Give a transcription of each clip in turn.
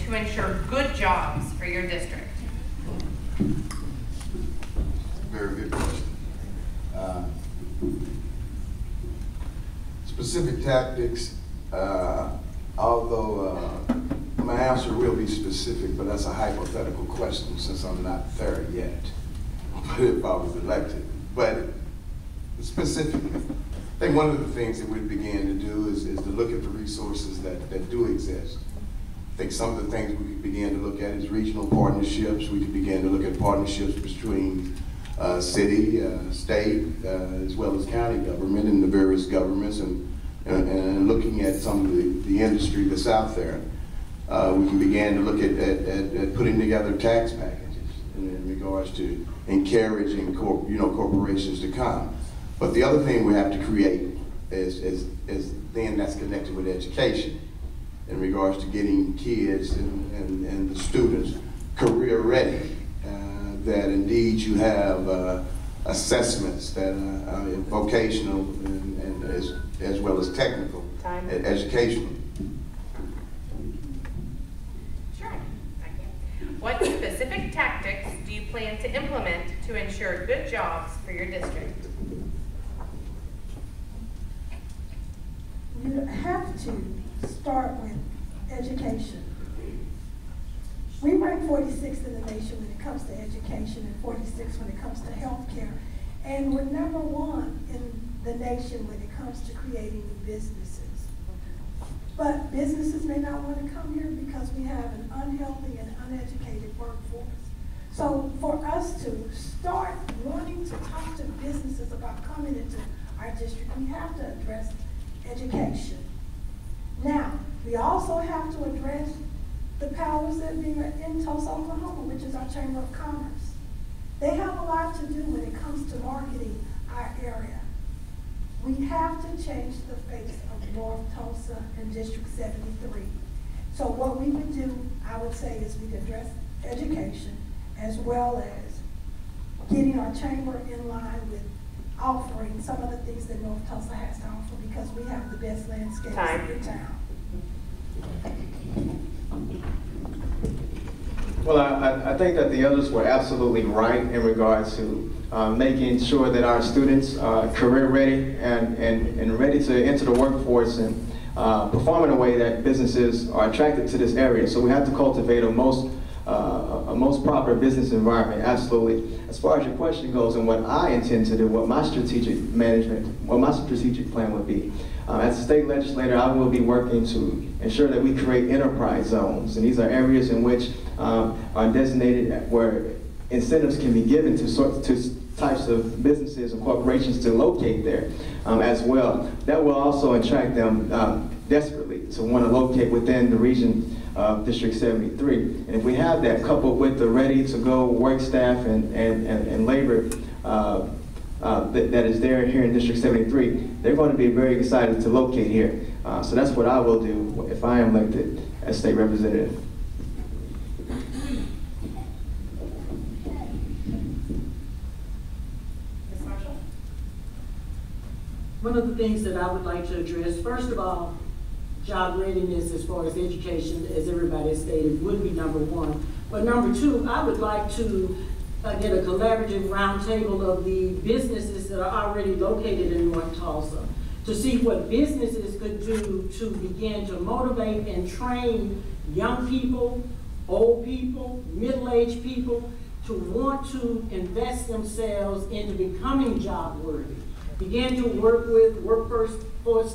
to ensure good jobs for your district? Very good question. Specific tactics, although my answer will be specific, but that's a hypothetical question since I'm not there yet, if I was elected. But specifically, I think one of the things that we began to do is to look at the resources that do exist. I think some of the things we could begin to look at is regional partnerships. We could begin to look at partnerships between city, state, as well as county government and the various governments, and looking at some of the industry that's out there. We can begin to look at putting together tax packages in regards to encouraging corporations to come. But the other thing we have to create is then that's connected with education in regards to getting kids and the students career ready. That indeed you have assessments that are vocational and as well as technical, educational. Sure. What specific tactics do you plan to implement to ensure good jobs for your district? You have to start with education. We rank 46th in the nation when it comes to education and 46th when it comes to healthcare. And we're number one in the nation when it comes to creating new businesses. But businesses may not want to come here because we have an unhealthy and uneducated workforce. So for us to start wanting to talk to businesses about coming into our district, we have to address education. Now, we also have to address the powers that be in Tulsa, Oklahoma, which is our Chamber of Commerce. They have a lot to do when it comes to marketing our area. We have to change the face of North Tulsa and District 73. So what we would do, I would say, is we'd address education as well as getting our chamber in line with offering some of the things that North Tulsa has to offer, because we have the best landscapes in the town. Well, I think that the others were absolutely right in regards to making sure that our students are career ready and ready to enter the workforce and perform in a way that businesses are attracted to this area. So we have to cultivate a most proper business environment, absolutely. As far as your question goes and what I intend to do, what my strategic plan would be, as a state legislator, I will be working to ensure that we create enterprise zones. And these are areas in which are designated where incentives can be given to types of businesses and corporations to locate there as well. That will also attract them desperately to want to locate within the region of District 73. And if we have that coupled with the ready-to-go work staff and labor that is there here in District 73, they're going to be very excited to locate here. So that's what I will do if I am elected as state representative. Ms. Marshall? One of the things that I would like to address, first of all, job readiness as far as education, as everybody has stated, would be number one. But number two, I would like to get a collaborative roundtable of the businesses that are already located in North Tulsa to see what businesses could do to begin to motivate and train young people, old people, middle-aged people to want to invest themselves into becoming job worthy. Begin to work with Workforce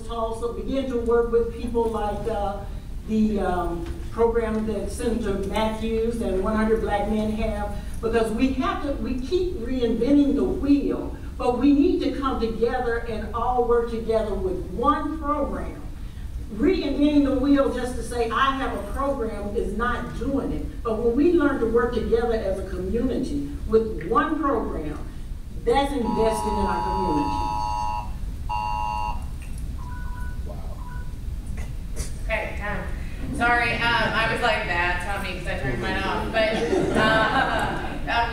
Tulsa, begin to work with people like the program that Senator Matthews and 100 Black Men have, because we keep reinventing the wheel, but we need to come together and all work together with one program. Reinventing the wheel just to say, I have a program is not doing it. But when we learn to work together as a community with one program, that's investing in our community. Okay, sorry, I was like, that's not me because I turned mine off. But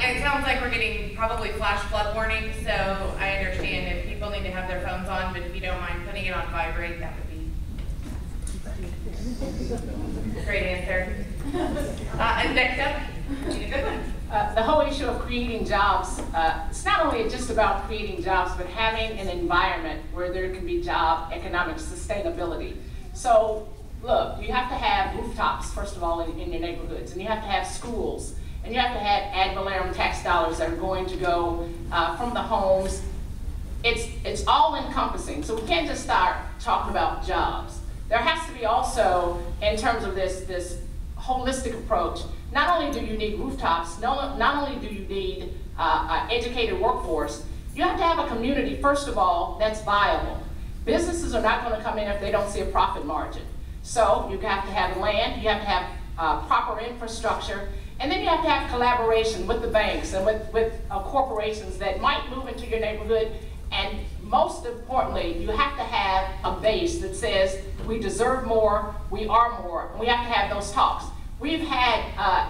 it sounds like we're getting probably flash flood warnings, so I understand if people need to have their phones on, but if you don't mind putting it on vibrate, that would be great answer. Next up, Regina Goodwin. The whole issue of creating jobs, it's not only just about creating jobs, but having an environment where there can be job economic sustainability. So, look, you have to have rooftops, first of all, in your neighborhoods, and you have to have schools, and you have to have ad valorem tax dollars that are going to go from the homes. It's all encompassing, so we can't just start talking about jobs. There has to be also, in terms of this holistic approach, not only do you need rooftops, not only do you need an educated workforce, you have to have a community, first of all, that's viable. Businesses are not going to come in if they don't see a profit margin. So you have to have land, you have to have proper infrastructure, and then you have to have collaboration with the banks and with corporations that might move into your neighborhood. And most importantly, you have to have a base that says we deserve more, we are more, and we have to have those talks. We've had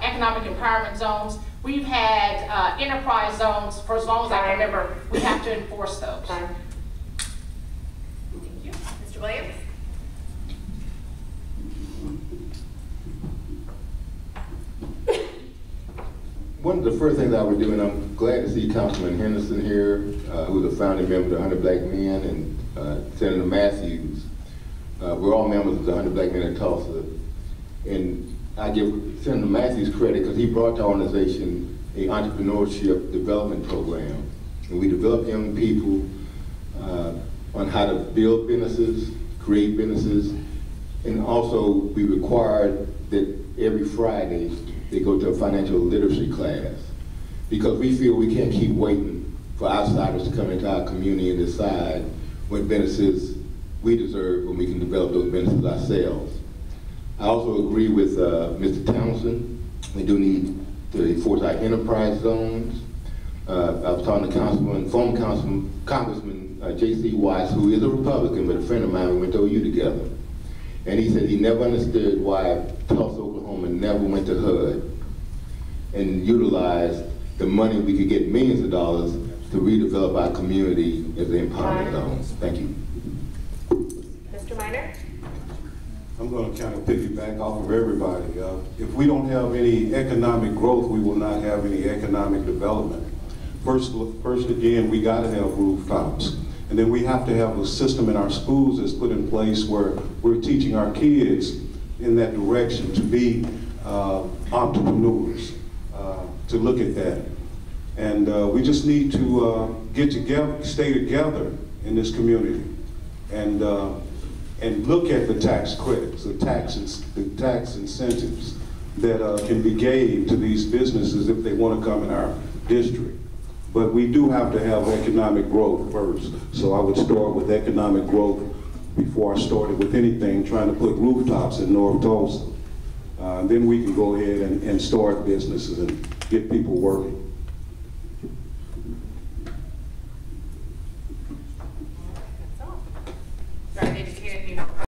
economic empowerment zones, we've had enterprise zones for as long as I can remember. We have to enforce those. Thank you. Mr. Williams? One of the first things I would do, and I'm glad to see Councilman Henderson here, who's a founding member of the 100 Black Men, and Senator Matthews. We're all members of the 100 Black Men in Tulsa. And I give Senator Matthews credit because he brought to our organization an entrepreneurship development program. And we develop young people on how to build businesses, create businesses, and also we required that every Friday they go to a financial literacy class because we feel we can't keep waiting for outsiders to come into our community and decide what businesses we deserve when we can develop those businesses ourselves. I also agree with Mr. Townsend. We do need to enforce our enterprise zones. I was talking to former Congressman J.C. Watts, who is a Republican, but a friend of mine. We went to OU together. And he said he never understood why Tulsa, Oklahoma never went to HUD and utilized the money we could get millions of dollars to redevelop our community as an empowerment zone. Thank you. Mr. Minor? I'm going to kind of piggyback off of everybody. If we don't have any economic growth, we will not have any economic development. First again, we got to have rooftops. And then we have to have a system in our schools that's put in place where we're teaching our kids in that direction to be entrepreneurs, to look at that. And we just need to get together, stay together in this community and look at the tax credits, the tax incentives that can be gave to these businesses if they want to come in our district. But we do have to have economic growth first. So I would start with economic growth before I started with anything, trying to put rooftops in North Tulsa. Then we can go ahead and start businesses and get people working.